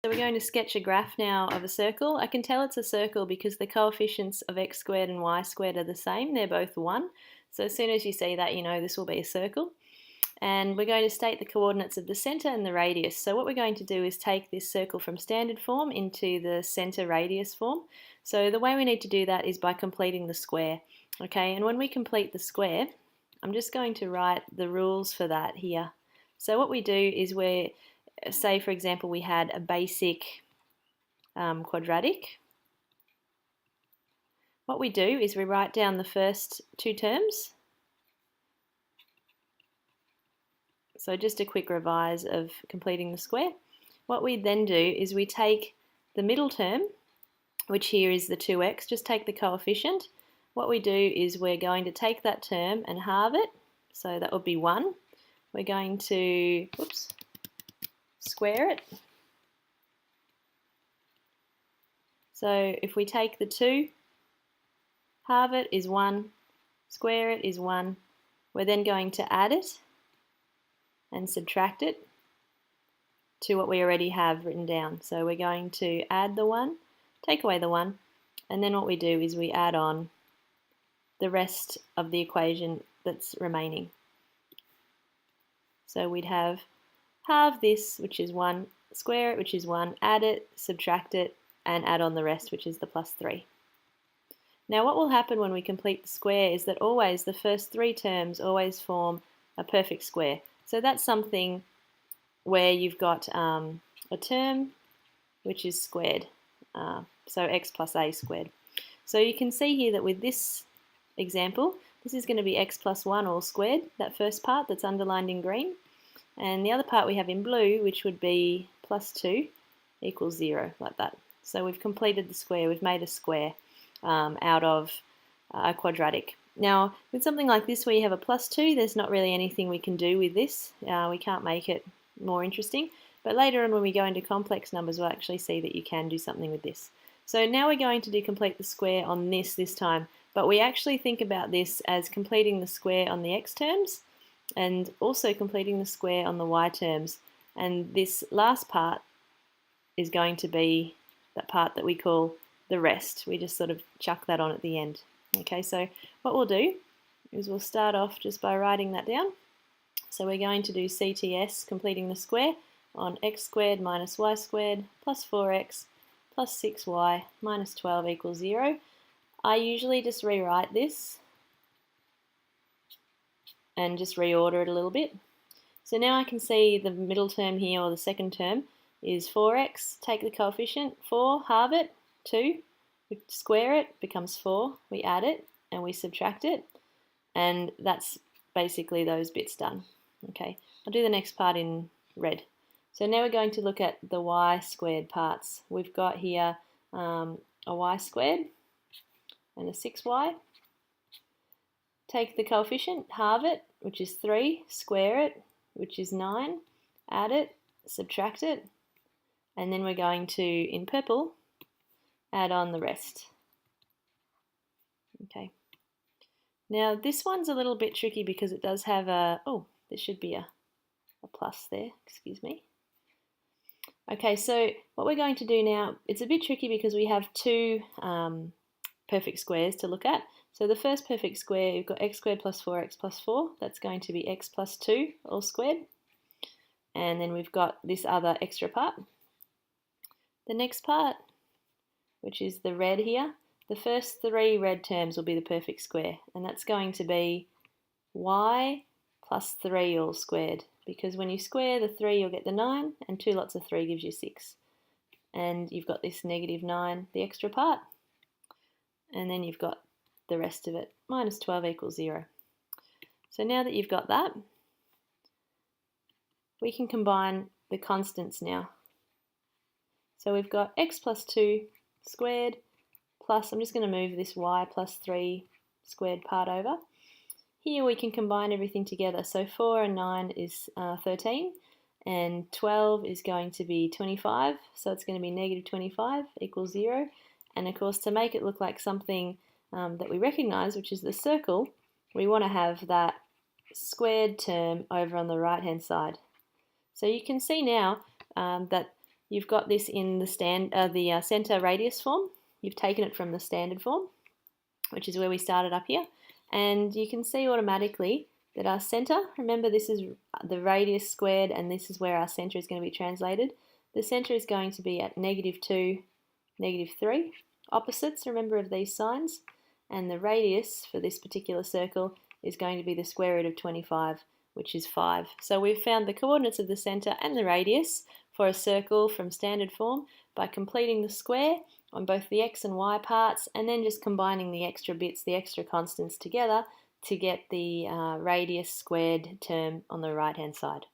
So we're going to sketch a graph now of a circle. I can tell it's a circle because the coefficients of x squared and y squared are the same. They're both 1. So as soon as you see that, you know this will be a circle. And we're going to state the coordinates of the centre and the radius. So what we're going to do is take this circle from standard form into the centre radius form. So the way we need to do that is by completing the square. Okay, and when we complete the square, I'm just going to write the rules for that here. So what we do is say for example we had a basic quadratic. What we do is we write down the first two terms. So just a quick revise of completing the square. What we then do is we take the middle term, which here is the 2x, just take the coefficient. What we do is we're going to take that term and halve it, so that would be 1. We're going to square it. So if we take the 2, halve it is 1, square it is 1. We're then going to add it and subtract it to what we already have written down. So we're going to add the 1, take away the 1, and then what we do is we add on the rest of the equation that's remaining. So we'd have halve this, which is 1, square it, which is 1, add it, subtract it, and add on the rest, which is the plus 3. Now what will happen when we complete the square is that always the first 3 terms always form a perfect square. So that's something where you've got a term which is squared, so x plus a squared. So you can see here that with this example, this is going to be x plus 1 all squared, that first part that's underlined in green. And the other part we have in blue, which would be plus 2 equals 0, like that. So we've completed the square, we've made a square out of a quadratic. Now, with something like this where you have a plus 2, there's not really anything we can do with this. We can't make it more interesting. But later on when we go into complex numbers, we'll actually see that you can do something with this. So now we're going to complete the square on this time. But we actually think about this as completing the square on the x terms and also completing the square on the y terms. And this last part is going to be that part that we call the rest. We just sort of chuck that on at the end. Okay, so what we'll do is we'll start off just by writing that down. So we're going to do CTS, completing the square, on x squared minus y squared plus 4x plus 6y minus 12 equals 0. I usually just rewrite this and just reorder it a little bit. So now I can see the middle term here, or the second term, is 4x. Take the coefficient, 4, halve it, 2. We square it, becomes 4. We add it and we subtract it. And that's basically those bits done. Okay, I'll do the next part in red. So now we're going to look at the y squared parts. We've got here a y squared and a 6y. Take the coefficient, halve it, which is 3, square it, which is 9, add it, subtract it, and then we're going to, in purple, add on the rest. Okay. Now this one's a little bit tricky because it does have a, there should be a plus there, excuse me. Okay, so what we're going to do now, it's a bit tricky because we have two perfect squares to look at. So the first perfect square, you've got x squared plus 4x plus 4. That's going to be x plus 2 all squared. And then we've got this other extra part. The next part, which is the red here, the first 3 red terms will be the perfect square. And that's going to be y plus 3 all squared. Because when you square the 3, you'll get the 9, and 2 lots of 3 gives you 6. And you've got this negative 9, the extra part. And then you've got the rest of it, minus 12 equals 0. So now that you've got that, we can combine the constants now. So we've got x plus 2 squared plus, I'm just going to move this y plus 3 squared part over. Here we can combine everything together. So 4 and 9 is 13, and 12 is going to be 25, so it's going to be negative 25 equals 0. And of course, to make it look like something that we recognise, which is the circle, we want to have that squared term over on the right hand side. So you can see now that you've got this in the center radius form. You've taken it from the standard form, which is where we started up here, and you can see automatically that our center, remember this is the radius squared and this is where our center is going to be translated. The center is going to be at -2, -3, opposites, remember, of these signs, and the radius for this particular circle is going to be the square root of 25, which is 5. So we've found the coordinates of the center and the radius for a circle from standard form by completing the square on both the x and y parts, and then just combining the extra bits, the extra constants together to get the radius squared term on the right hand side.